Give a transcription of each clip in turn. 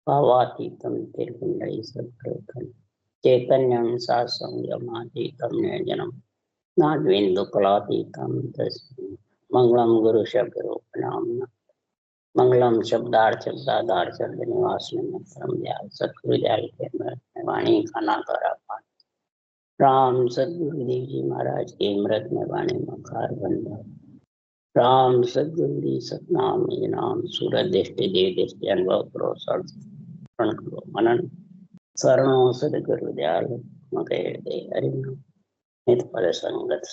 भावातीतं तिर्गुण्डै सत्कृतं चैतन्यं सासंयमातीतं निर्जनं नाद्वेन्दुकलातीतं तस्मै मंगलम गुरु शब्द रूपनाम मंगलम शब्दार्थ शब्द निवास में परम दयाल सतगुरु दयाल के में वाणी खाना करा पान राम सतगुरु देव जी महाराज के अमृत में वाणी मखार बंदा राम सतगुरु जी सतनाम निज नाम सूरत दृष्टि देव दृष्टि अनुभव करो सर्वण करो मनन शरणों सतगुरु दयाल मके दे हरि नित पद संगत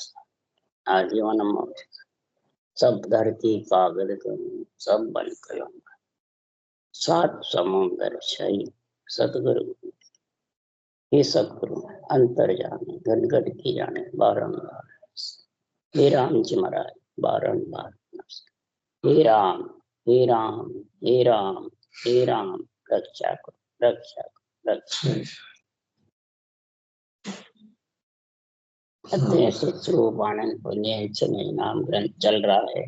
आजीवन मोक्ष सब धरती कागज करूं सब बन करूंगा सात समुंदर छई सतगुरु हे सतगुरु अंतर जाने गदगद की जाने बारंबार हे राम जी महाराज बारंबार हे राम हे राम हे राम हे राम रक्षा करो रक्षा करो रक्षा अध्यक्ष स्वरूप आनंद पुण्य नाम ग्रंथ चल रहा है।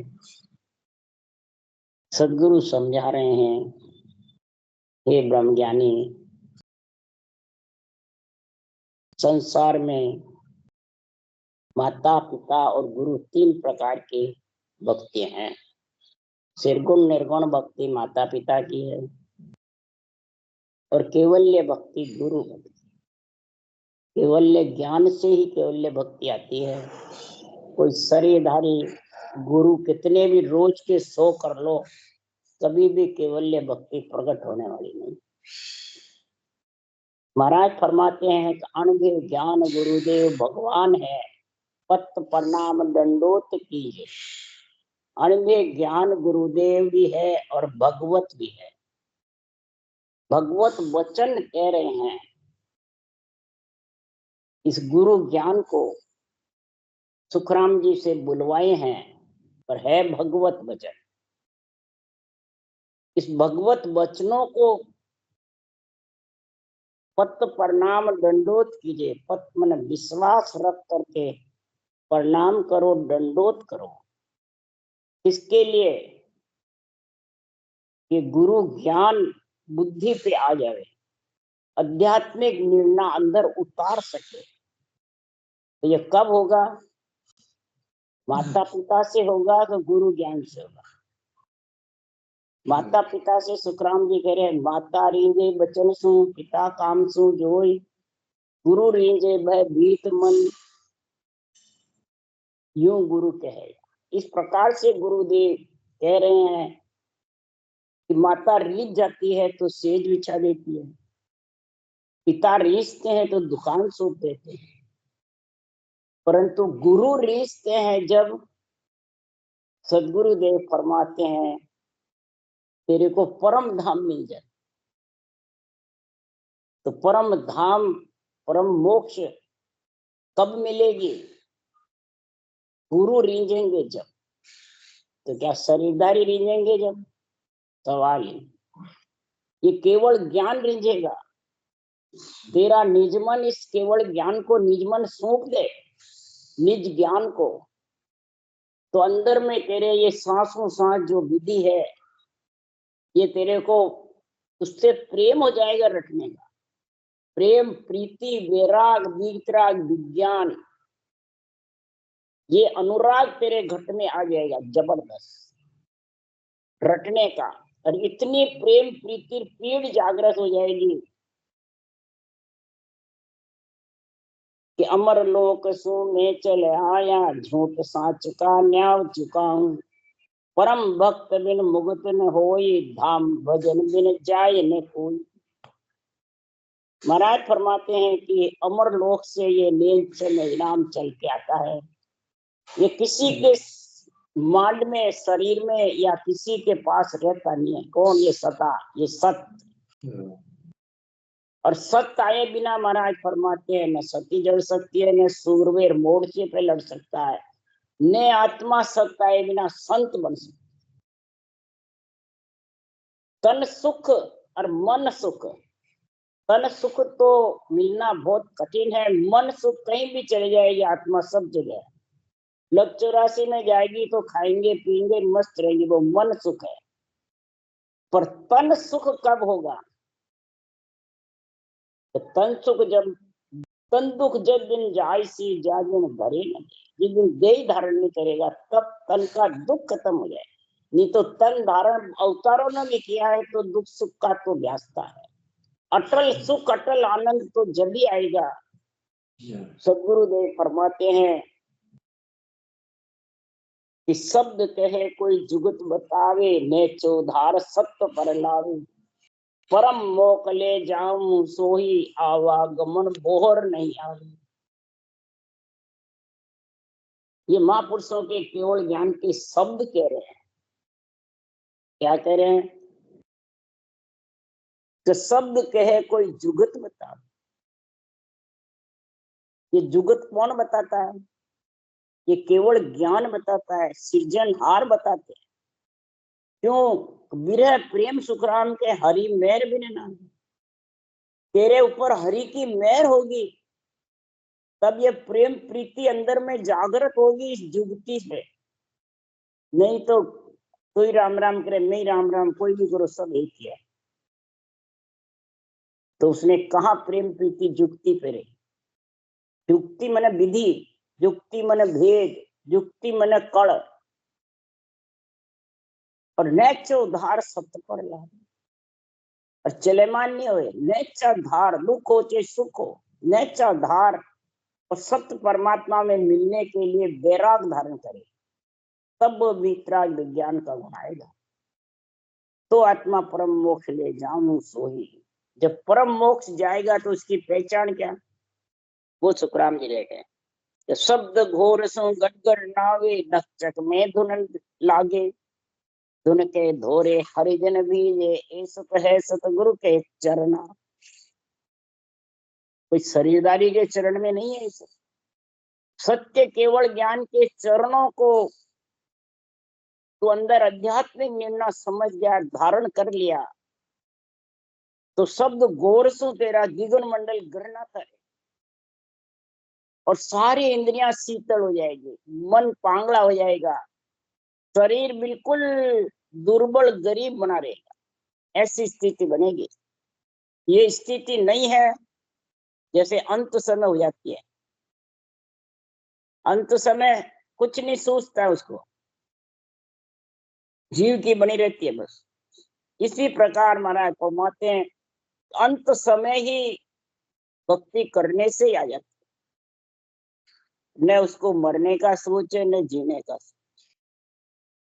सदगुरु समझा रहे हैं, हे ब्रह्मज्ञानी, संसार में माता पिता और गुरु तीन प्रकार के भक्ति हैं। निर्गुण निर्गुण भक्ति माता पिता की है और केवल्य भक्ति गुरु भक्ति। केवल्य ज्ञान से ही केवल्य भक्ति आती है। कोई शरीरधारी गुरु कितने भी रोज के 100 कर लो, कभी भी केवल्य भक्ति प्रकट होने वाली नहीं। महाराज फरमाते हैं कि अनुभव ज्ञान गुरुदेव भगवान है, पत प्रणाम दंडोत कीजिए। अनुभव ज्ञान गुरुदेव भी है और भगवत भी है। भगवत वचन कह रहे हैं। इस गुरु ज्ञान को सुखराम जी से बुलवाए हैं, पर है भगवत वचन। इस भगवत वचनों को पत प्रणाम दंडोत कीजिए। पत मन विश्वास रख करके प्रणाम करो, दंडोत करो। इसके लिए कि गुरु ज्ञान बुद्धि पे आ जाए, आध्यात्मिक निर्णय अंदर उतार सके। तो ये कब होगा? माता पिता से होगा कि गुरु ज्ञान से होगा? माता पिता से सुखराम जी कह रहे हैं, माता रींजे बचन सु पिता काम सु जोई, गुरु रींजे भय भीत मन यूं गुरु कहे। इस प्रकार से गुरुदेव कह रहे हैं कि माता रीझ जाती है तो सेज बिछा देती है, पिता रीझते हैं तो दुकान सौंप देते हैं, परंतु गुरु रीझते हैं जब सदगुरुदेव फरमाते हैं तेरे को परम धाम मिल जाए। तो परम धाम परम मोक्ष कब मिलेगी? गुरु रीझेंगे जब। तो क्या शरीरदारी रीझेंगे जब? सवाल है। ये केवल ज्ञान रीझेगा। तेरा निजमन इस केवल ज्ञान को निजमन सौंप दे, निज ज्ञान को, तो अंदर में तेरे ये सांसों सांस जो विधि है, ये तेरे को उससे प्रेम हो जाएगा रटने का। प्रेम प्रीति वैराग वितराग विज्ञान, ये अनुराग तेरे घट में आ जाएगा जबरदस्त रटने का। और इतनी प्रेम प्रीति पीड़ जागृत हो जाएगी कि अमर लोक सो में चले आया, झूठ साच का न्याव चुकाऊं। परम भक्त बिन मुगत न होई, धाम भजन बिन जाय न कोई। महाराज फरमाते हैं कि अमर लोक से ये नील से इनाम चल के आता है। ये किसी के मांड में शरीर में या किसी के पास रहता नहीं है। कौन? ये सता, ये सत्य। और सत्य आए बिना महाराज फरमाते हैं न सती जड़ सकती है, न सूरवीर मोर्चे पे लड़ सकता है, न आत्मा सत्य आए बिना संत बन सकता। तन सुख और मन सुख, तन सुख तो मिलना बहुत कठिन है, मन सुख कहीं भी चले जाएगी, आत्मा सब जगह है। लग 84 में जाएगी तो खाएंगे पीएंगे मस्त रहेंगे, वो मन सुख है। पर तन सुख कब होगा? तो तन सुख जब, तन दुख जब दिन जायसी जागन भरे न, जिस दिन देह धारण नहीं करेगा तब तन का दुख खत्म हो जाए। नहीं तो तन धारण अवतारों ने भी किया है तो दुख सुख का तो व्यास्ता है। अटल सुख अटल आनंद तो जब ही आएगा। सदगुरुदेव फरमाते हैं कि शब्द कहे कोई जुगत बतावे, ने चौधार सत्य पर लावे, परम मोकले जाऊं सोही आवागमन बोहर नहीं आवे। ये महापुरुषों के केवल ज्ञान के शब्द कह रहे हैं। क्या कह रहे हैं? कि शब्द कहे कोई जुगत बतावे। ये जुगत कौन बताता है? ये केवल ज्ञान बताता है, सृजनहार बताते हैं। क्यों? विरह प्रेम सुखराम के हरि मेहर बिन नाम, तेरे ऊपर हरि की मेहर होगी तब ये प्रेम प्रीति अंदर में जागृत होगी इस जुगती से। नहीं तो कोई राम राम करे, मैं राम राम, कोई भी करो, सब एक ही है। तो उसने कहा प्रेम प्रीति जुक्ति पे रही। जुक्ति मन विधि, जुक्ति मन भेद, जुक्ति मन कड़, और नैचो धार सत्य पर ला, और चलेमान नहीं हुए। नैचा धार दुख हो चाहे सुख हो, नैचा धार, और सत्य परमात्मा में मिलने के लिए वैराग धारण करे तब वितराग विज्ञान का गुण आएगा। तो आत्मा परम मोक्ष ले जाऊं सोही। जब परम मोक्ष जाएगा तो उसकी पहचान क्या? वो सुखराम जी रह गए। शब्द घोर सो गटगड़ नावे, नक्षक में धुन लागे, धुन के धोरे हरिजन बीजे, ए सत है सतगुरु के चरना। कोई शरीरदारी के चरण में नहीं है। सत्य केवल ज्ञान के चरणों को तो अंदर आध्यात्मिक निर्णय समझ गया, धारण कर लिया, तो शब्द गोरसु तेरा द्विगुण मंडल गणना करे, और सारी इंद्रियां शीतल हो जाएगी, मन पांगला हो जाएगा, शरीर बिल्कुल दुर्बल गरीब बना रहेगा। ऐसी स्थिति बनेगी। ये स्थिति नहीं है जैसे अंत समय हो जाती है। अंत समय कुछ नहीं सोचता है, उसको जीव की बनी रहती है बस। इसी प्रकार महाराज फरमाते हैं अंत समय ही भक्ति करने से ही आ जाती है। न उसको मरने का सोचे न जीने का सोचे,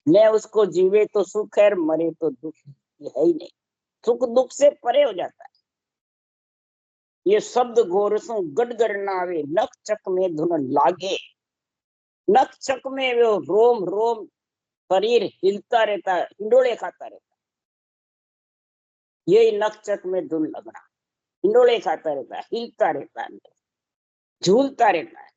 न उसको जीवे तो सुख है, मरे तो दुख है ही नहीं। सुख दुख से परे हो जाता है। ये शब्द घोरसों गड़गड़ नावे, नख चक में धुन लागे। नख चक में वो रोम रोम शरीर हिलता रहता है, हिंडोले खाता रहता है। यही नख चक में धुन लगना, हिंडोले खाता रहता है, हिलता रहता है, झूलता रहता है।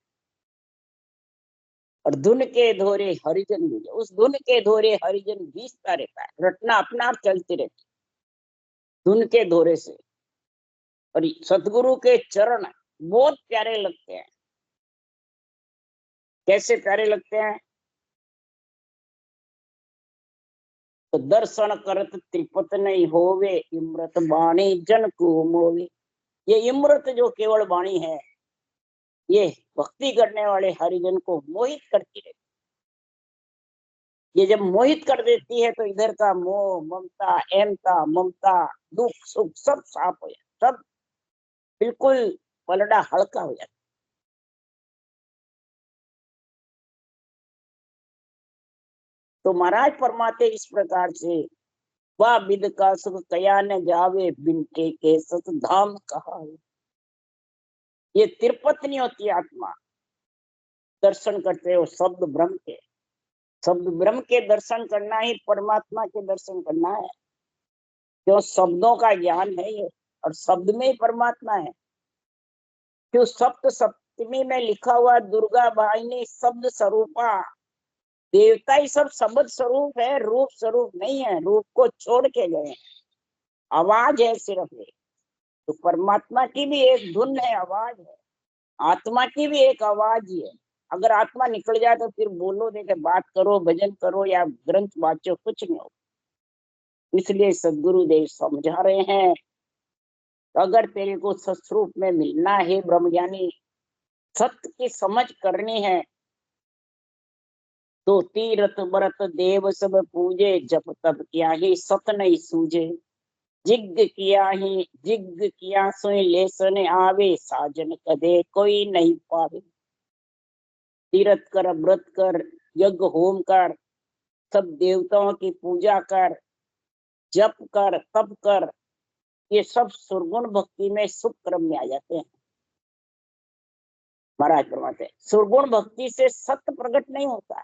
और धुन के धोरे हरिजन भी, उस धुन के धोरे हरिजन बीसता रहता है। रटना अपना आप चलती रहती धुन के धोरे से। और सतगुरु के चरण बहुत प्यारे लगते हैं। कैसे प्यारे लगते हैं? तो दर्शन करत त्रिपत नहीं होवे, इमृत बाणी जन को मोवे। ये इमृत जो केवल वाणी है, ये भक्ति करने वाले हरिजन को मोहित करती रहती। ये जब मोहित कर देती है तो इधर का मोह ममता अहमता ममता दुख सुख सब साफ हो जाता, सब बिल्कुल पलड़ा हल्का हो जाता। तो महाराज फरमाते इस प्रकार से, वह विद का सुख कया न जावे, बिनके के सत धाम कहा। ये तिरपत नहीं होती आत्मा। दर्शन करते हो शब्द ब्रह्म के, शब्द ब्रह्म के दर्शन करना ही परमात्मा के दर्शन करना है। क्यों? शब्दों का ज्ञान है ये, और शब्द में ही परमात्मा है। क्यों? सप्त सप्तमी में लिखा हुआ दुर्गा वाहिनी शब्द स्वरूपा, देवता ही सब शब्द स्वरूप है, रूप स्वरूप नहीं है। रूप को छोड़ के गए, आवाज है सिर्फ एक। तो परमात्मा की भी एक धुन है, आवाज है। आत्मा की भी एक आवाज ही है। अगर आत्मा निकल जाए तो फिर बोलो, देखे बात करो, भजन करो या ग्रंथ वाचो, कुछ नहीं होगा। इसलिए सद्गुरुदेव समझा रहे हैं, अगर तेरे को सत्स्वरूप में मिलना है, ब्रह्मज्ञानी सत्य की समझ करनी है, तो तीरथ व्रत देव सब पूजे, जप तप किया ही सत नहीं सूझे। जिग किया सोई लेसन आवे, साजन कदे कोई नहीं पावे। तीरथ कर, व्रत कर, यज्ञ होम कर, सब देवताओं की पूजा कर, जप कर, तप कर, ये सब सुरगुण भक्ति में शुभ क्रम में आ जाते हैं। महाराज फरमाते हैं सुरगुण भक्ति से सत्य प्रकट नहीं होता।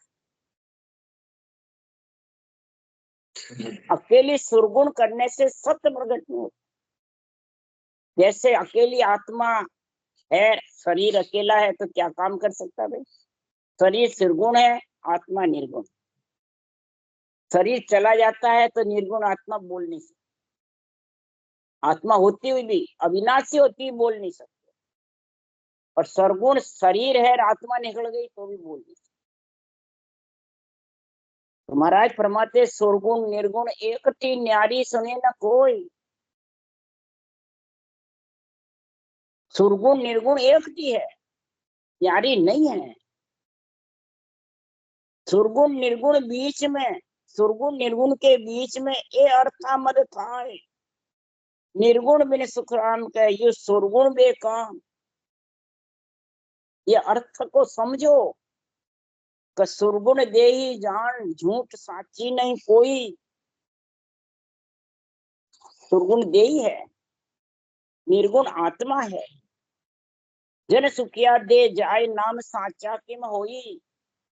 अकेली सुरगुण करने से सत्य प्रकट नहीं होता। जैसे अकेली आत्मा है, शरीर अकेला है तो क्या काम कर सकता है भाई? शरीर निर्गुण है, आत्मा निर्गुण। शरीर चला जाता है तो निर्गुण आत्मा बोल नहीं सकती। आत्मा होती हुई भी, अविनाशी होती हुई बोल नहीं सकती। और सरगुण शरीर है, आत्मा निकल गई तो भी बोल नहीं सकती। तो महाराज फरमाते सुरगुण निर्गुण एक थी न्यारी सुने न कोई। सुरगुण निर्गुण एक थी है, न्यारी नहीं है। सुरगुण निर्गुण बीच में, सुरगुण निर्गुण के बीच में ए अर्था मद था। निर्गुण बिन सुख राम कह, ये सुरगुण बेकाम। ये अर्थ को समझो कि सुरगुण दे ही जान, झूठ साची नहीं कोई। सुरगुण दे ही है, निर्गुण आत्मा है। जन सुखिया दे जाए, नाम साचा किम होई।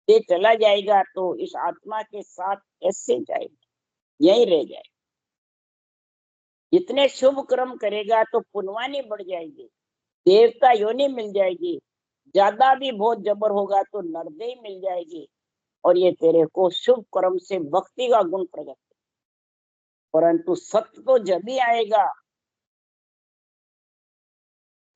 ये चला जाएगा तो इस आत्मा के साथ कैसे जाएगा? यही रह जाए। जितने शुभ कर्म करेगा तो पुण्यवानी बढ़ जाएगी, देवता योनि मिल जाएगी। ज्यादा भी बहुत जबर होगा तो नरदेही मिल जाएगी। और ये तेरे को शुभ कर्म से भक्ति का गुण प्रकट। परंतु सत्य तो जब भी आएगा,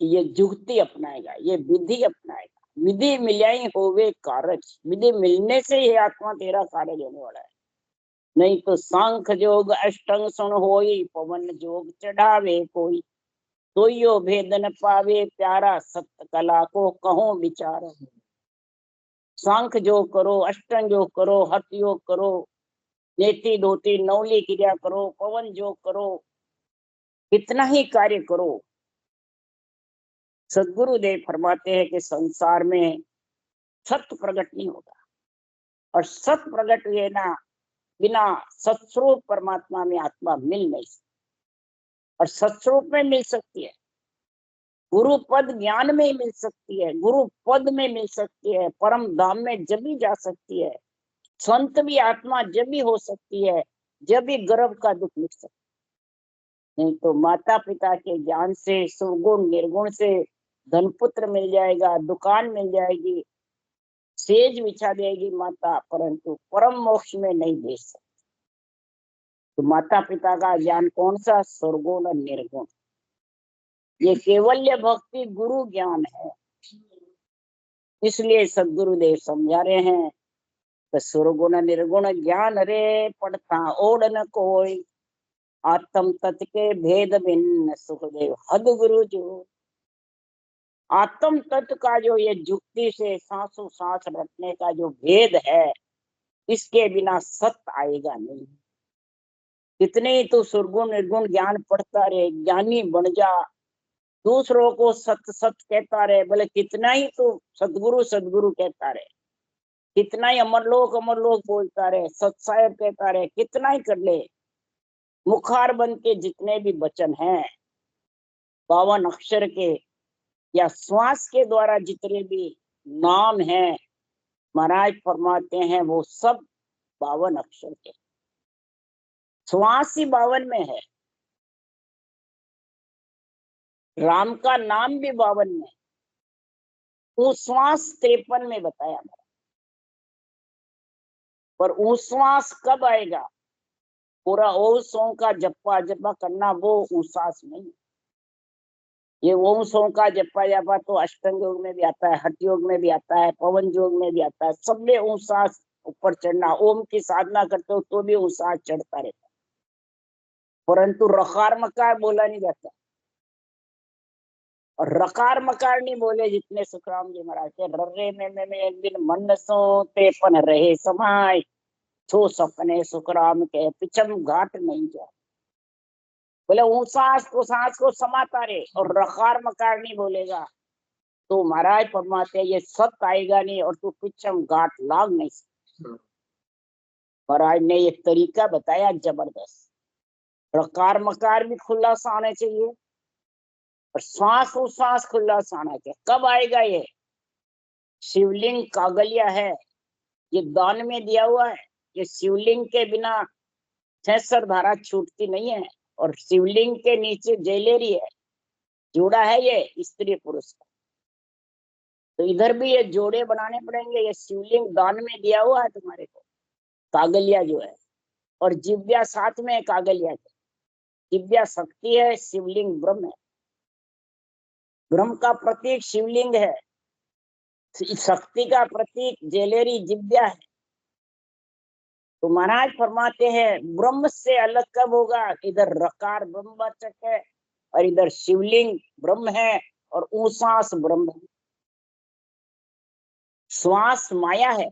ये जुक्ति अपनाएगा, ये विधि अपनाएगा। विधि मिलाई होवे कारज, विधि मिलने से ही आत्मा तेरा कार्य होने वाला है। नहीं तो सांख जोग अष्टंग सुन होई, पवन जोग चढ़ावे कोई। तो यो भेदन पावे प्यारा, सत्य कला को कहो विचार। सांख योग करो, अष्टंग योग करो, हठ योग करो, नेति धोती नवली क्रिया करो, पवन योग करो, कितना ही कार्य करो, सदगुरुदेव फरमाते हैं कि संसार में सत्य प्रकट नहीं होगा। और सत्य प्रकट हुए ना, बिना सत्स्वरूप परमात्मा में आत्मा मिल नहीं सकती। और सत्स्वरूप में मिल सकती है, गुरु पद ज्ञान में ही मिल सकती है, गुरु पद में मिल सकती है, परम धाम में जब भी जा सकती है। संत भी आत्मा जब भी हो सकती है जब भी गर्भ का दुख मिट सकता है। नहीं तो माता पिता के ज्ञान से, सुगुण निर्गुण से धन पुत्र मिल जाएगा, दुकान मिल जाएगी, सेज बिछा देगी माता, परंतु परम मोक्ष में नहीं भेज सकती। तो माता पिता का ज्ञान कौन सा? सुरगुण और निर्गुण। ये केवल्य भक्ति गुरु ज्ञान है। इसलिए सदगुरुदेव समझा रहे हैं तो सुरगुण निर्गुण ज्ञान रे, पढ़ता ओढ़ न कोई। आत्म तत्व के भेद भिन्न, सुखदेव हद गुरु जो। आत्म तत्व का जो ये जुक्ति से सांसों सांस रखने का जो भेद है, इसके बिना सत्य आएगा नहीं। कितने ही तो सुरगुण निर्गुण ज्ञान पढ़ता रहे, ज्ञानी बन जा, दूसरों को सत्य सत्य कहता रहे, बोले कितना ही तो सतगुरु सतगुरु कहता रहे, कितना ही अमरलोक अमरलोक बोलता रहे, सत साहेब कहता रहे, कितना ही कर ले। मुखार बन के जितने भी वचन हैं, 52 अक्षर के या श्वास के द्वारा जितने भी नाम हैं, महाराज फरमाते हैं वो सब 52 अक्षर के। श्वास ही 52 में है, राम का नाम भी 52 में, उश्वास 53 में बताया। पर उश्वास कब आएगा? पूरा ओम सोम का जप्पा जप्पा करना वो उश्वास नहीं। ये ओम सोम का जप्पा जपा तो अष्टांग योग में भी आता है, हठ योग में भी आता है, पवन योग में भी आता है। सब में उश्वास ऊपर चढ़ना, ओम की साधना करते हो तो भी उश्वास चढ़ता रहता है। परंतु रकार मकार बोला नहीं जाता। और रकार मकार नहीं बोले जितने सुखराम जी महाराज के रर्रे में एक दिन मन सो ते पन रहे समाय छो सपने सुखराम के पिछम घाट नहीं जा। बोले वो सांस को समाता रहे और रकार मकार नहीं बोलेगा तो महाराज फरमाते ये सत आएगा नहीं और तू पिछम घाट लाग नहीं सकता। महाराज ने ये तरीका बताया जबरदस्त। रकार मकार भी खुला सा आना चाहिए और श्वास खुला सा आना चाहिए। कब आएगा ये? शिवलिंग कागलिया है, ये दान में दिया हुआ है। ये शिवलिंग के बिना छेसर धारा छूटती नहीं है। और शिवलिंग के नीचे ज्वेलरी है, जोड़ा है ये स्त्री पुरुष का। तो इधर भी ये जोड़े बनाने पड़ेंगे। ये शिवलिंग दान में दिया हुआ है तुम्हारे को, कागलिया जो है। और जिव्या साथ में कागलिया है। जिव्या शक्ति है, शिवलिंग ब्रह्म है। ब्रह्म का प्रतीक शिवलिंग है, शक्ति का प्रतीक ज्वेलरी जिव्या है। तो महाराज फरमाते हैं ब्रह्म से अलग कब होगा? इधर रकार ब्रह्मवाचक है और इधर शिवलिंग ब्रह्म है और ऊसास ब्रह्म है। श्वास माया है,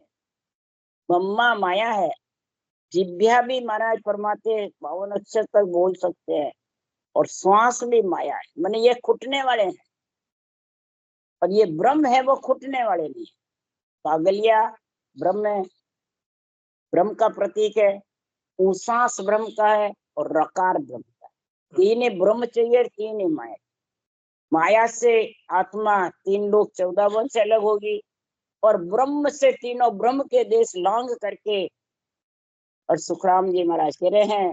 ब्रह्मा माया है। जिभ्या भी महाराज फरमाते हैं 52 अक्षर तक बोल सकते हैं और श्वास भी माया है। माने ये खुटने वाले हैं और ये ब्रह्म है, वो खुटने वाले नहीं। कागलिया ब्रह्म है, ब्रह्म का प्रतीक है। उसास ब्रह्म का है और रकार ब्रह्म का है। तीन ही ब्रह्म चाहिए, तीन ही माया। माया से आत्मा 3 लोग 14 वन से अलग होगी और ब्रह्म से तीनों ब्रह्म के देश लांग करके। और सुखराम जी महाराज कह रहे हैं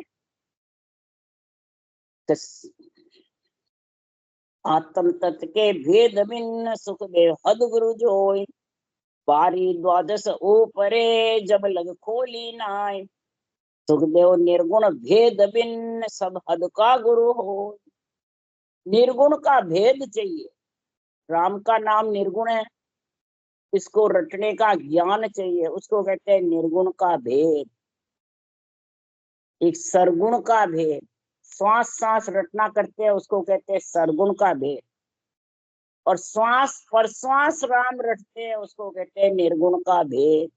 आत्म तत्व के भेद भिन्न सुखदेव हद गुरु जोय बारी द्वादश ऊपरे जब लग खोली नाय। सुखदेव निर्गुण भेद भिन्न सब हद का गुरु हो। निर्गुण का भेद चाहिए। राम का नाम निर्गुण है, इसको रटने का ज्ञान चाहिए, उसको कहते हैं निर्गुण का भेद। एक सरगुण का भेद, श्वास रटना करते हैं उसको कहते हैं सरगुण का भेद। और श्वास प्रश्वास राम रटते हैं उसको कहते हैं निर्गुण का भेद।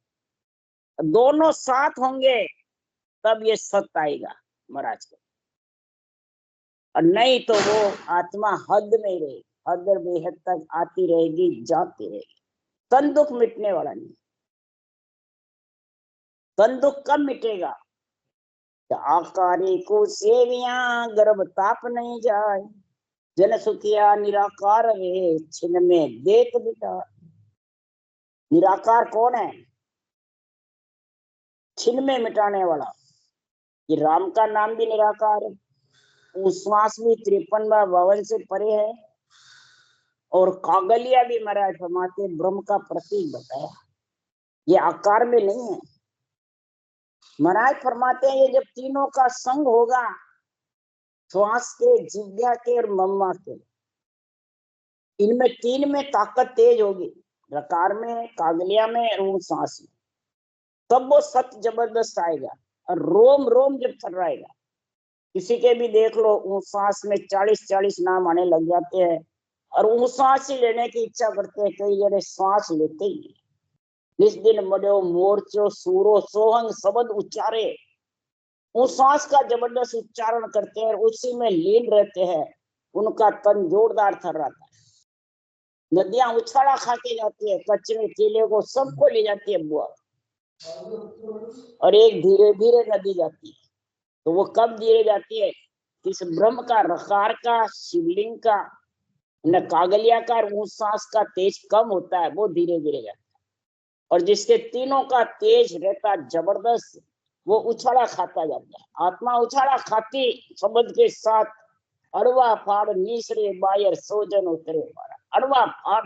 दोनों साथ होंगे तब ये सत्य आएगा महाराज को। और नहीं तो वो आत्मा हद में रहेगी, हद बेहद तक आती रहेगी जाती रहेगी। तन दुख मिटने वाला नहीं। तन दुख कब मिटेगा? आकारी को सेविया गर्भ ताप नहीं जाए। जन सुखिया निराकार वे छिन में देख बिता। निराकार कौन है? छिन में मिटाने वाला। ये राम का नाम भी निराकार है, उश्वास भी 53 से परे है। और कागलिया भी महाराज फरमाते ब्रह्म का प्रतीक बताया, ये आकार में नहीं है। महाराज फरमाते हैं ये जब तीनों का संग होगा, श्वास के, जिह्वा के और मम्मा के, इनमें 3 में ताकत तेज होगी, रकार में, कागलिया में और सांस में। तब वो सत्य जबरदस्त आएगा। और रोम रोम जब थर्राएगा, किसी के भी देख लो सांस में 40-40 नाम आने लग जाते हैं और वो सांस ही लेने की इच्छा करते हैं। कई जने श्वास लेते ही जिस दिन मडो मोर्चो सूरो सोहंग शब्द उच्चारे, वो सांस का जबरदस्त उच्चारण करते हैं, उसी में लीन रहते हैं। उनका तन जोरदार थर्राता है। नदियां उछाला खा के जाती है, कचरे केले को सबको ले जाती है बुआ। और एक धीरे धीरे नदी जाती है। तो वो कब धीरे जाती है? इस ब्रह्म का, रकार का, शिवलिंग का, न कागलिया का, सांस का तेज कम होता है, वो धीरे धीरे जाता है। और जिसके तीनों का तेज रहता जबरदस्त, वो उछाला खाता जाता है। आत्मा उछाला खाती शब्द के साथ, अड़वा फाड़ नीसरे बायर सोजन उतरे मारा। अड़वा फाड़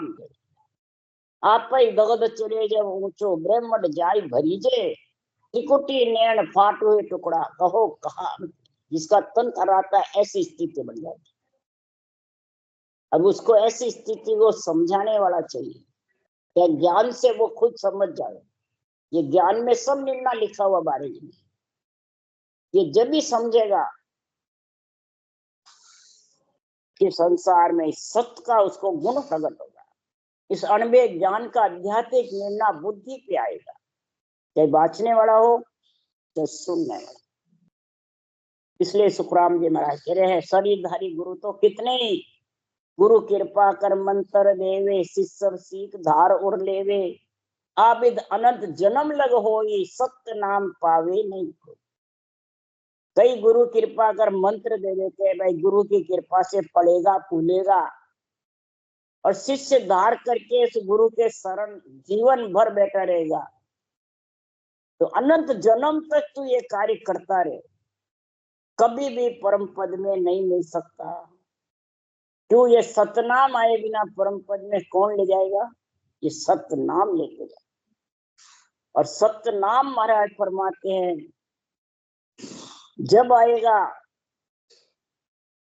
आप दगद चले जब ऊंचो ब्रह्मड जाय भरीजे, त्रिकुटी नैन फाट हुए टुकड़ा कहो कहा। जिसका तन थर्राता है, ऐसी स्थिति बन जाती। अब उसको ऐसी स्थिति को समझाने वाला चाहिए, क्या ज्ञान से वो खुद समझ जाए। ये ज्ञान में सब निम्ना लिखा हुआ बारे में, ये जब भी समझेगा कि संसार में सत्य का उसको गुण प्रकट होगा। इस अणबे ज्ञान का आध्यात्मिक निर्णय बुद्धि पे आएगा, चाहे बांचने वाला हो चाहे सुनने वाला। इसलिए सुखराम जी महाराज कह रहे हैं, शरीरधारी गुरु तो कितने ही, गुरु कृपा कर मंत्र देवे, शिष्य सीख धार उड़ लेवे, आबिद अनंत जन्म लग होई, सत्य नाम पावे नहीं कोई। कई गुरु कृपा कर मंत्र दे देते हैं, भाई गुरु की कृपा से पढ़ेगा फूलेगा, और शिष्य धार करके इस गुरु के शरण जीवन भर बैठा रहेगा, तो अनंत जन्म तक तू ये कार्य करता रहे, कभी भी परम पद में नहीं मिल सकता। क्यों? ये सतनाम आए बिना परम पद में कौन ले जाएगा? ये सतनाम लेके जाए। और सतनाम महाराज फरमाते हैं, जब आएगा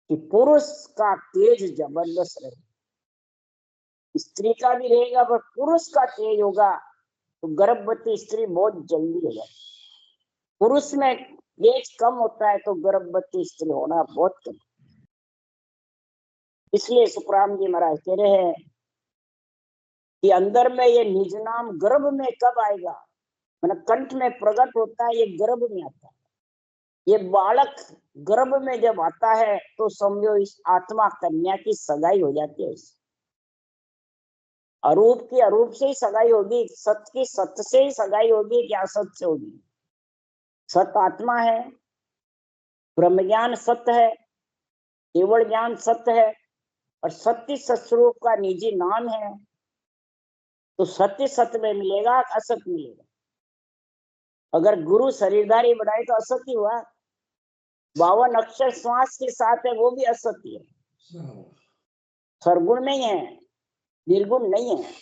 कि पुरुष का तेज जबरदस्त रहे, स्त्री का भी रहेगा पर पुरुष का तेज होगा, तो गर्भवती स्त्री बहुत जल्दी हो जाती। पुरुष में तेज कम होता है तो गर्भवती स्त्री होना बहुत कम। इसलिए सुखराम जी महाराज कह रहे हैं कि अंदर में ये निज नाम गर्भ में कब आएगा, मतलब कंठ में प्रकट होता है, ये गर्भ में आता है। ये बालक गर्भ में जब आता है तो समझो इस आत्मा कन्या की सगाई हो जाती है। अरूप की अरूप से ही सगाई होगी, सत्य की सत्य से ही सगाई होगी, क्या असत से होगी? सत्य आत्मा है, ब्रह्म ज्ञान सत्य है, केवल ज्ञान सत्य है, और सत्य सत्स्वरूप का निजी नाम है, तो सत्य सत्य में मिलेगा, असत मिलेगा। अगर गुरु शरीरधारी बनाए तो असत्य हुआ, 52 अक्षर श्वास के साथ है, वो भी असत्य है, सरगुण नहीं है, निर्गुण नहीं है।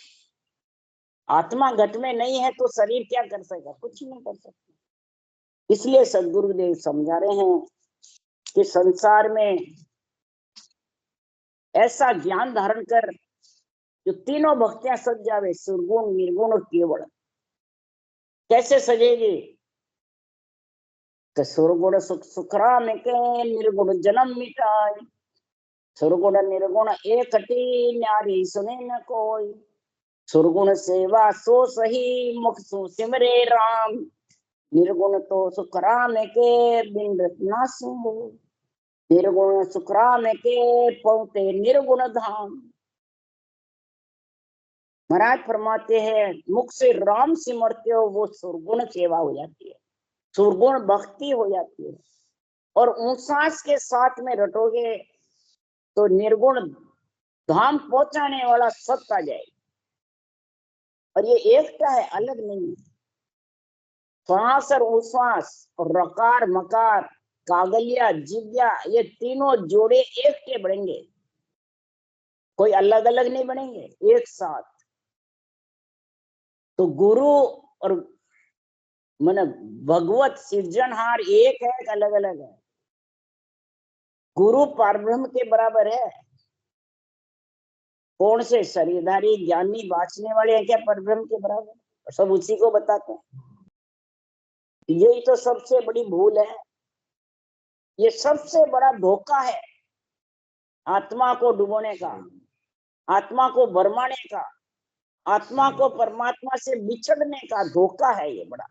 आत्मा घट में नहीं है तो शरीर क्या कर सकेगा? कुछ नहीं कर सकता। इसलिए सदगुरुदेव समझा रहे हैं कि संसार में ऐसा ज्ञान धारण कर जो तीनों भक्तियां सज जावे, सुरगुण निर्गुण और केवल। कैसे सजेगी? तो सुरगुण सुख सुखराम के, निर्गुण जन्म मिटाए, सुरगुण निर्गुण एक हटी, न्यारी सुने न कोई, सुरगुण सेवा सो सही, मुख सु सिमरे राम, निर्गुण तो सुखराम के, बिन रत्ना सुहो, निर्गुण सुखराम के, पहुंचे निर्गुण धाम। महाराज फरमाते हैं, मुख से राम सिमरते हो वो सुरगुण सेवा हो जाती है, सुरगुण भक्ति हो जाती है, और उसास के साथ में रटोगे तो निर्गुण धाम पहुंचाने वाला सत्य आ जाएगा। और ये एकता है, अलग नहीं। श्वास और उश्वास और रकार मकार कागलिया जिज्ञा, ये तीनों जोड़े एक के बनेंगे, कोई अलग अलग नहीं बनेंगे, एक साथ। तो गुरु और मन भगवत सृजनहार एक है, अलग अलग है। गुरु परब्रह्म के बराबर है। कौन से? शरीरधारी ज्ञानी बांचने वाले हैं क्या परब्रह्म के बराबर? सब उसी को बताते हैं। यही तो सबसे बड़ी भूल है, ये सबसे बड़ा धोखा है, आत्मा को डुबोने का, आत्मा को भरमाने का, आत्मा को परमात्मा से बिछड़ने का धोखा है ये बड़ा।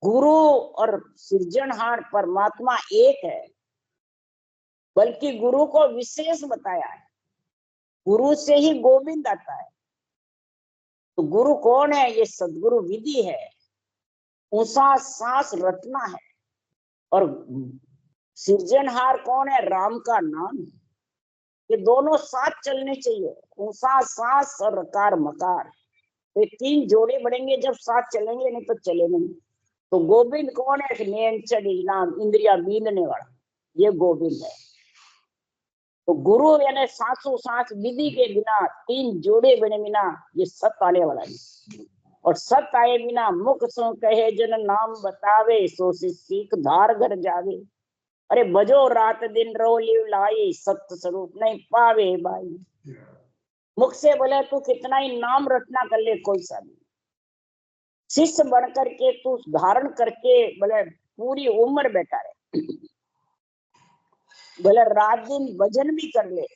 गुरु और सृजनहार परमात्मा एक है, बल्कि गुरु को विशेष बताया है। गुरु से ही गोविंद आता है। तो गुरु कौन है? ये सदगुरु विधि है, ऊंचा सांस रटना है। और सृजनहार कौन है? राम का नाम है। ये दोनों साथ चलने चाहिए, ऊंचा सांस और रकार मकार, ये तीन जोड़े बनेंगे जब साथ चलेंगे, नहीं तो चलेंगे नहीं। तो गोविंद कौन है? नेंचड़ी नाम, इंद्रिया बींदने वाला, ये गोविंद है। तो गुरु यानी सांसों सांस विधि के बिना, तीन जोड़े बने बिना ये सत्य आने वाला नहीं। और सत्य आए बिना मुख सो कहे जन नाम बतावे, सो सीख धार घर जावे। अरे बजो रात दिन रो लिव लाई, सत्य स्वरूप नहीं पावे भाई। मुख से बोले तू कितना ही नाम रटना कर ले, कोई सा नहीं। शिष्य बन करके तू धारण करके बोले पूरी उम्र बैठा रहे, भले रात दिन भजन भी कर ले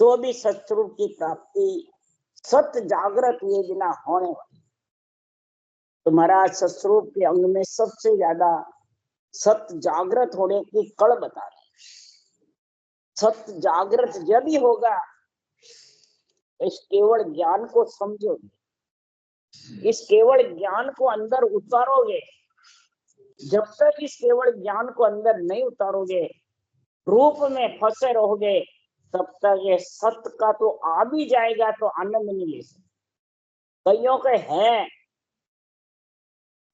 तो भी सतस्वरूप की प्राप्ति सत्य जागृत हुए बिना होने वाली। तो महाराज सतस्वरूप के अंग में सबसे ज्यादा सत्य जागृत होने की कड़ बता रहे हैं। सत्य जागृत जब ही होगा इस केवल ज्ञान को समझोगे, इस केवल ज्ञान को अंदर उतारोगे। जब तक इस केवल ज्ञान को अंदर नहीं उतारोगे, रूप में फंसे रहोगे, तब तक ये सत्य का तो आ भी जाएगा तो आनंद नहीं ले सकते। कईयों के हैं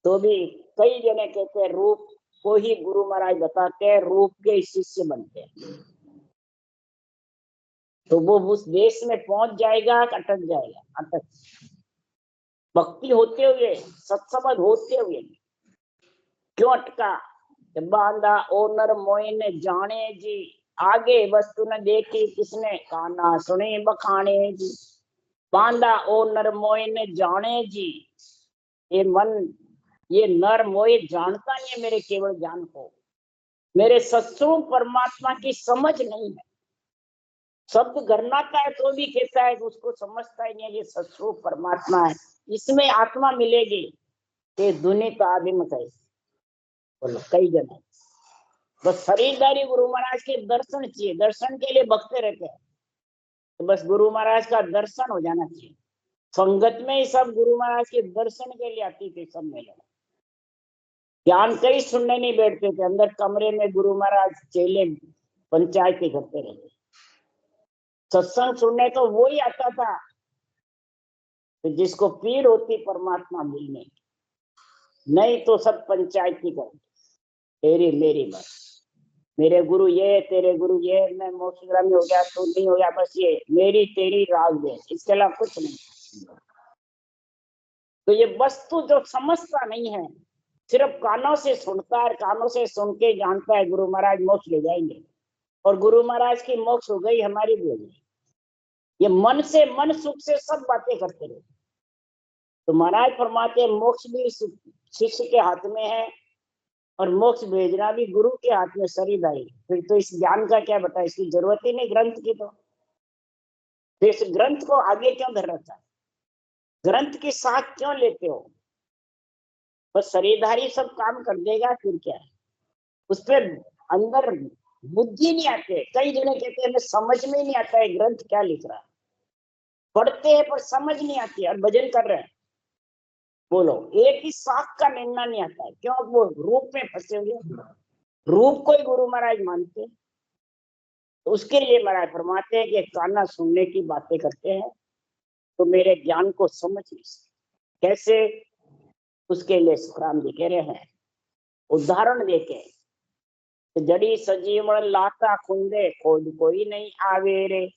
तो भी कई जने कहते हैं रूप को ही गुरु महाराज बताते हैं, रूप के शिष्य बनते हैं। तो वो उस देश में पहुंच जाएगा, अटक जाएगा, अटक। भक्ति होते हुए, सत्संग होते हुए क्यों अटका? बांधा ओ नर मोय ने जाने जी, आगे वस्तु न देखी किसने, काना सुने बखाने जी। बांधा ओ नर मोय ने जाने जी, ये मन, ये नर मोय जानता नहीं है मेरे केवल ज्ञान को, मेरे सत्स्वरूप परमात्मा की समझ नहीं है। शब्द गरनाता है तो भी कहता है उसको समझता ही नहीं है ये सत्स्वरूप परमात्मा है, इसमें आत्मा मिलेगी। ये दुनित आदिमत है। बोलो कई जन है बस शरीरदारी गुरु महाराज के दर्शन चाहिए, दर्शन के लिए भगते रहते हैं। तो बस गुरु महाराज का दर्शन हो जाना चाहिए। संगत में ही सब गुरु महाराज के दर्शन के लिए आती थी सब मेले। ज्ञान कई सुनने नहीं बैठते थे, अंदर कमरे में गुरु महाराज चेले पंचायत करते रहते। सत्संग सुनने तो वो ही आता था तो जिसको पीड़ होती परमात्मा मिलने की, नहीं तो सब पंचायत की करते। तेरी मेरी बात, मेरे गुरु ये, तेरे गुरु ये, मैं मोक्षग्रामी हो गया, तू नहीं हो गया, बस ये मेरी तेरी राग दे, इसके अलावा कुछ नहीं। तो ये वस्तु जो समझता नहीं है, सिर्फ कानों से सुनता है, कानों से सुन के जानता है गुरु महाराज मोक्ष ले जाएंगे, और गुरु महाराज की मोक्ष हो गई, हमारी भी हो गई। ये मन से, मन सुख से सब बातें करते रहे। तो महाराज फरमाते मोक्ष भी शिष्य के हाथ में है और मोक्ष भेजना भी गुरु के हाथ में, शरीरदारी। फिर तो इस ज्ञान का क्या बता, इसकी जरूरत ही नहीं ग्रंथ की। तो फिर इस ग्रंथ को आगे क्यों धर रखा है? ग्रंथ की साथ क्यों लेते हो? बस शरीरधारी सब काम कर देगा, फिर क्या है? उस पर अंदर बुद्धि नहीं आते। कई जने कहते हैं हमें समझ में नहीं आता है ग्रंथ क्या लिख रहा है, पढ़ते हैं पर समझ नहीं आती है और भजन कर रहे हैं। बोलो एक ही साख का निर्णय नहीं आता है, क्यों? वो रूप में फंसे हुए, रूप को ही गुरु महाराज मानते हैं। तो उसके लिए महाराज फरमाते हैं कि काना सुनने की बातें करते हैं तो मेरे ज्ञान को समझ नहीं सकते। कैसे? उसके लिए सुखराम जी कह रहे हैं उदाहरण देके, जड़ी सजीवण लाता खुंदे, खोज कोई नहीं आवे रे,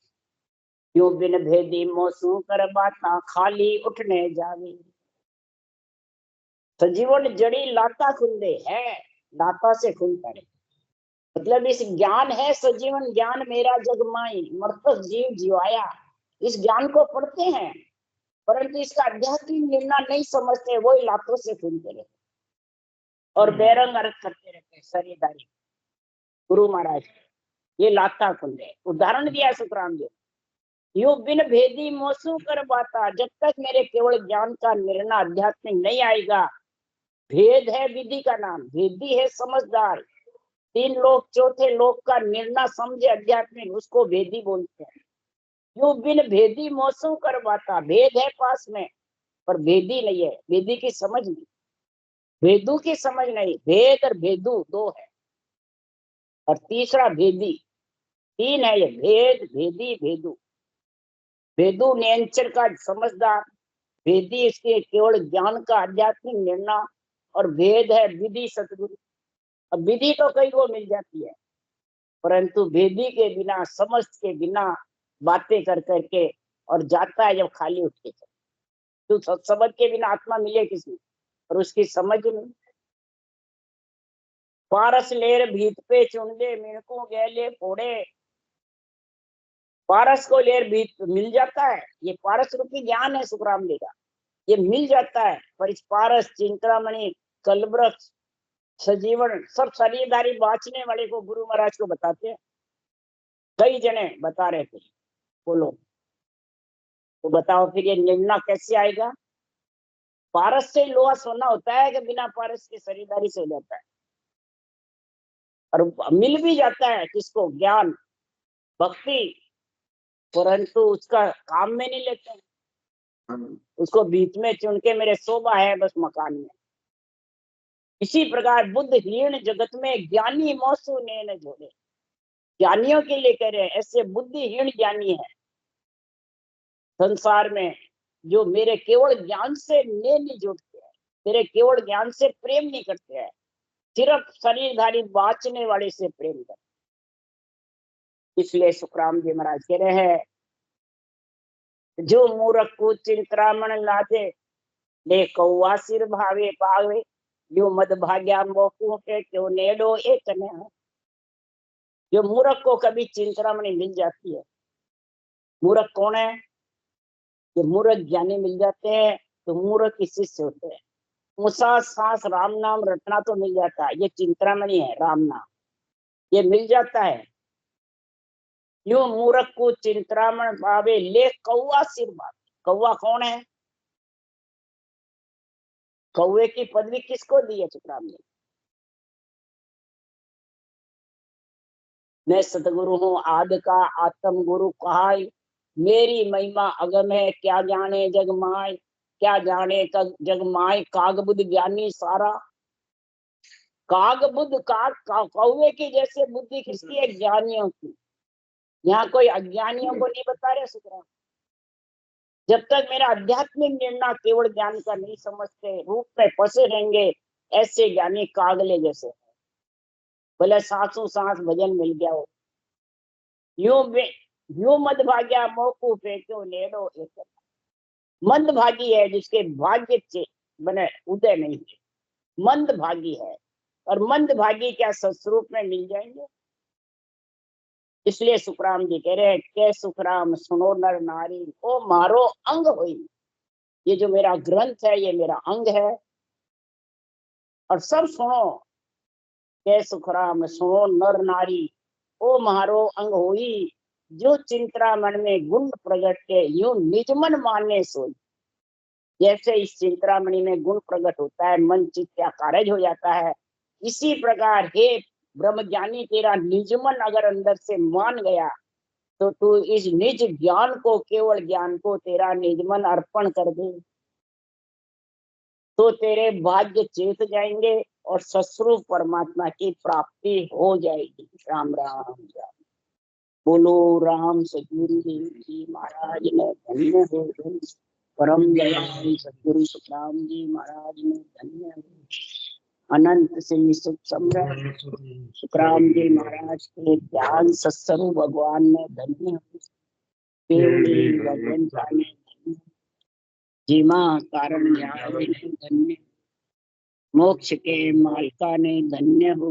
यूं बिन भेदी मोसू कर बाता, खाली उठने जावे। सजीवन जड़ी लाता खुंदे है, लाता से खुलता है, मतलब इस ज्ञान है सजीवन ज्ञान मेरा जगमाई, मर्तक जीव जीवाया। इस ज्ञान को पढ़ते हैं परंतु इसका आध्यात्मिक निर्णय नहीं समझते, वही लातों से खुलते रहते और बेरंग अर्थ करते रहते हैं शरीरदारी। गुरु महाराज ये लाता खुंदे उदाहरण दिया सुखराम जी। यू बिन भेदी मोसू कर बाता, जब तक मेरे केवल ज्ञान का निर्णय आध्यात्मिक नहीं आएगा। भेद है विधि का नाम, भेदी है समझदार। तीन लोग चौथे लोग का निर्णय समझे आध्यात्मिक, उसको भेदी बोलते हैं। यू बिन भेदी मौसम करवाता, भेद है पास में पर भेदी नहीं है, भेदी की समझ नहीं, भेदू की समझ नहीं। भेद और भेदू दो है और तीसरा भेदी, तीन है ये, भेद भेदी भेदू। भेदू नेचर का समझदार, भेदी इसके केवल ज्ञान का आध्यात्मिक निर्णय, और भेद है विधि सतगुरु। अब विधि तो कई को मिल जाती है परंतु भेदी के बिना, समझ के बिना बातें कर करके और जाता है जब खाली उठ के। तो समझ के बिना आत्मा मिले किसी और उसकी समझ नहीं। पारस लेर भीत पे चुंडे, मिणको गैले फोड़े। पारस को लेर भीत मिल जाता है, ये पारस रूपी ज्ञान है सुखराम जी का, ये मिल जाता है। पर इस पारस चिंतामणि कलवृक्ष सजीवन सब शरीरधारी बाँचने वाले को गुरु महाराज को बताते हैं। कई जने बता रहे थे, बोलो तो बताओ फिर ये निर्णय कैसे आएगा? पारस से लोहा सोना होता है कि बिना पारस के शरीरधारी से हो जाता है? और मिल भी जाता है किसको? ज्ञान, भक्ति, परंतु उसका काम में नहीं लेते हैं। उसको बीच में चुन के मेरे शोभा है बस मकान में। इसी प्रकार बुद्धहीन जगत में ज्ञानी मौसू ने न जोड़े। ज्ञानियों के लिए कह रहे हैं, ऐसे बुद्धिहीन ज्ञानी है संसार में जो मेरे केवल ज्ञान से ने नहीं जोड़ते हैं, मेरे केवल ज्ञान से प्रेम नहीं करते हैं, सिर्फ शरीरधारी बाँचने वाले से प्रेम करते। इसलिए सुखराम जी महाराज कह रहे हैं, जो मूर्ख को चिंतामण लादे ले कौआ सिर भावे पावे, जो मद भाग्या मोकू के क्यों नेडो एक ने। जो मूर्ख को कभी चिंतामणि मिल जाती है, मूर्ख कौन है? जो मूर्ख ज्ञानी मिल जाते हैं तो मूर्ख के शिष्य होते हैं। मुसा सांस राम नाम रटना तो मिल जाता है, ये चिंतामणि है राम नाम, ये मिल जाता है। यूं मूर्ख को चिंतामण पावे ले कौआ सिर भावे। कौआ कौन है? कौए की पदवी किसको दी है सुखराम ने? मैं सतगुरु हूँ आदि का आत्म गुरु कहाय, मेरी महिमा अगम है क्या जाने जग माय। क्या जाने जग माय काग बुद्ध ज्ञानी सारा। काग बुद्ध कौवे की जैसे बुद्धि किसकी है? ज्ञानियों की। यहाँ कोई अज्ञानियों को नहीं बता रहे सुखराम। जब तक मेरा आध्यात्मिक निर्णय केवल ज्ञान का नहीं समझते, रूप में फंसे रहेंगे, ऐसे ज्ञानी कागले जैसे। बोले सांसों सांस भजन मिल गया हो, यूं मद भाग्या मोकू फेंक्यो नेड़ो एक। मंद भागी है जिसके भाग्य से बने उदय नहीं है, मंद भागी है। और मंद भागी क्या सस्वरूप में मिल जाएंगे? इसलिए सुखराम जी कह रहे हैं, के सुखराम सुनो नर नारी ओ मारो अंग होई। ये जो मेरा ग्रंथ है ये मेरा अंग है, और सब सुनो। के सुखराम सुनो नर नारी ओ मारो अंग होई, जो चिंतरा मन में गुण प्रगट के यूं निज मन माने सोई। जैसे इस चिंतामणि में गुण प्रकट होता है, मन चित्त कारज हो जाता है, इसी प्रकार हे ब्रह्मज्ञानी तेरा निज मन अगर अंदर से मान गया तो तू इस निज ज्ञान को, केवल ज्ञान को तेरा निज मन अर्पण कर दे, तो तेरे भाग्य चेत जाएंगे और सस्वरूप परमात्मा की प्राप्ति हो जाएगी। राम राम राम। बोलो राम सतगुरु देव जी महाराज ने धन्य हो। परम दयाल सतगुरु सुखराम जी महाराज ने धन्य हो। अनंत सिंह सुख सम्राट सुखराम जी महाराज के ज्ञान सत्सरु भगवान ने धन्य हो। केवली भगवान ने जीमा कारण न्याय ने धन्य, मोक्ष के मालिका ने धन्य हो।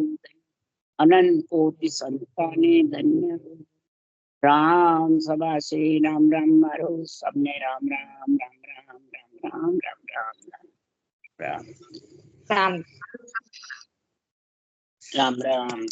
अनंत कोटि संता ने धन्य हो। राम सभा से राम राम मारो, सबने राम राम राम राम राम राम राम राम राम राम राम राम राम।